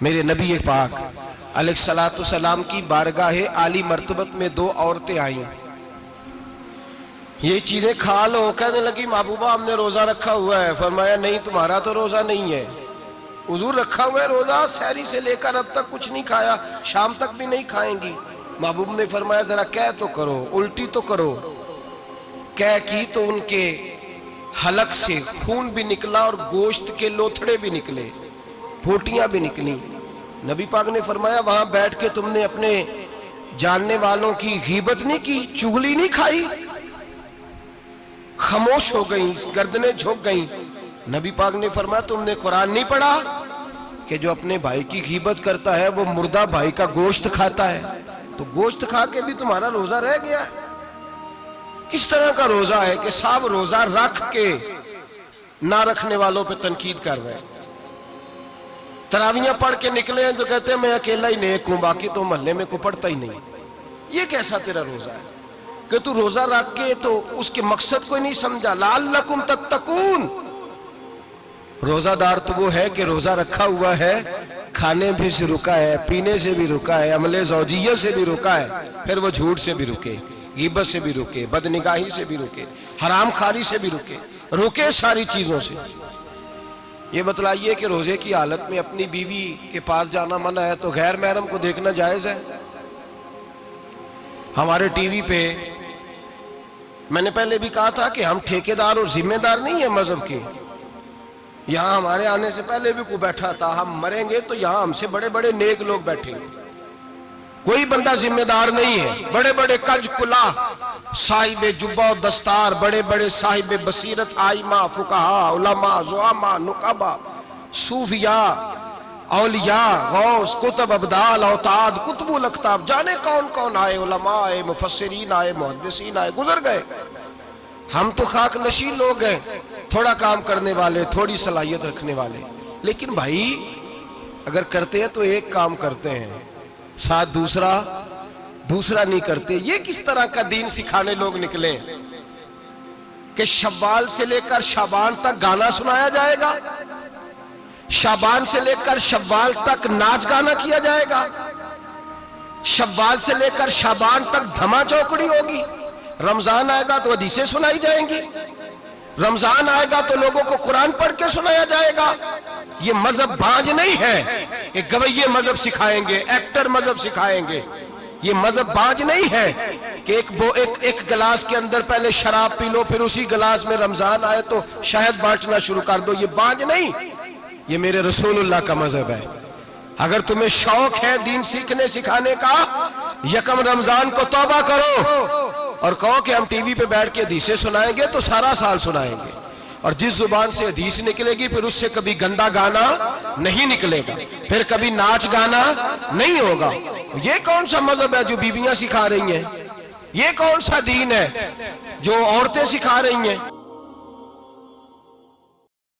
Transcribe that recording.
میرے نبی پاک علیہ السلام کی بارگاہ عالی مرتبت میں دو عورتیں آئیں، یہ چیزیں کھا لو، کہنے لگی محبوبہ ہم نے روزہ رکھا ہوا ہے۔ فرمایا نہیں، تمہارا تو روزہ نہیں ہے، حضور رکھا ہوا ہے روزہ، سحری سے لے کر اب تک کچھ نہیں کھایا، شام تک بھی نہیں کھائیں گی۔ محبوب نے فرمایا ذرا کہہ تو کرو، الٹی تو کرو۔ کہہ کی تو ان کے حلق سے خون بھی نکلا اور گوشت کے لوتھڑے بھی نکلے، پھوٹیاں بھی نکلی۔ نبی پاک نے فرمایا وہاں بیٹھ کے تم نے اپنے جاننے والوں کی غیبت نہیں کی، چغلی نہیں کھائی؟ خاموش ہو گئیں، گردنیں جھک گئیں۔ نبی پاک نے فرمایا تم نے قرآن نہیں پڑھا کہ جو اپنے بھائی کی غیبت کرتا ہے وہ مردہ بھائی کا گوشت کھاتا ہے؟ تو گوشت کھا کے بھی تمہارا روزہ رہ گیا ہے۔ کس طرح کا روزہ ہے کہ صاحب روزہ رکھ کے نہ رکھنے والوں پہ تنقید کر رہے ہیں؟ تراویاں پڑھ کے نکلے ہیں تو کہتے ہیں میں اکیلا ہی نیک ہوں، باقی تو محلے میں کوئی پڑھتا ہی نہیں۔ یہ کیسا تیرا روزہ ہے کہ تو روزہ رکھ کے تو اس کے مقصد کو نہیں سمجھا؟ لعلکم تتقون۔ روزہ دار تو وہ ہے کہ روزہ رکھا ہوا ہے، کھانے بھی سے رکا ہے، پینے سے بھی رکا ہے، عمل زوجیہ سے بھی رکا ہے، پھر وہ جھوٹ سے بھی رکے، غیبت سے بھی رکے، بدنگاہی سے بھی رکے، حرام خواری سے بھی رکے ساری چیزوں سے۔ یہ بتلائیے کہ روزے کی حالت میں اپنی بیوی کے پاس جانا منع ہے تو غیر محرم کو دیکھنا جائز ہے؟ ہمارے ٹی وی پہ میں نے پہلے بھی کہا تھا کہ ہم ٹھیکیدار اور ذمہ دار نہیں ہیں مذہب کے۔ یہاں ہمارے آنے سے پہلے بھی کوئی بیٹھا تھا، ہم مریں گے تو یہاں ہم سے بڑے بڑے نیک لوگ بیٹھیں گے، کوئی بندہ ذمہ دار نہیں ہے۔ بڑے بڑے کج کلا، صاحب جبہ و دستار، بڑے بڑے صاحب بصیرت، آئمہ، فقہاء، علماء، زعماء، نقباء، صوفیاء، اولیاء، غوث، کتب، ابدال، اوتاد، کتب الاقطاب، جانے کون کون آئے، علماء آئے، مفسرین آئے، محدثین آئے، گزر گئے۔ ہم تو خاک نشین لوگ ہیں، تھوڑا کام کرنے والے، تھوڑی صلاحیت رکھنے والے۔ لیکن بھائی اگر کرتے ہیں تو ایک کام کرتے ہیں، ساتھ دوسرا نہیں کرتے۔ یہ کس طرح کا دین سکھانے لوگ نکلے کہ شوال سے لے کر شعبان تک گانا سنایا جائے گا، شعبان سے لے کر شوال تک ناچ گانا کیا جائے گا، شوال سے لے کر شعبان تک دھما چوکڑی ہوگی، رمضان آئے گا تو حدیثیں سنائی جائیں گی، رمضان آئے گا تو لوگوں کو قرآن پڑھ کے سنایا جائے گا۔ یہ مذہب بانج نہیں ہے کہ گویے مذہب سکھائیں گے، ایکٹر مذہب سکھائیں گے۔ یہ مذہب بانج نہیں ہے کہ ایک گلاس کے اندر پہلے شراب پی لو پھر اسی گلاس میں رمضان آئے تو شہد بانٹنا شروع کر دو۔ یہ بانج نہیں، یہ میرے رسول اللہ کا مذہب ہے۔ اگر تمہیں شوق ہے دین سیکھنے سکھانے کا، یکم رمضان کو توبہ کرو اور کہو کہ ہم ٹی وی پہ بیٹھ کے حدیثیں سنائیں گے تو سارا سال سنائیں گے، اور جس زبان سے حدیث نکلے گی پھر اس سے کبھی گندا گانا نہیں نکلے گا، پھر کبھی ناچ گانا نہیں ہوگا۔ یہ کون سا مذہب ہے جو بیویاں سکھا رہی ہیں؟ یہ کون سا دین ہے جو عورتیں سکھا رہی ہیں؟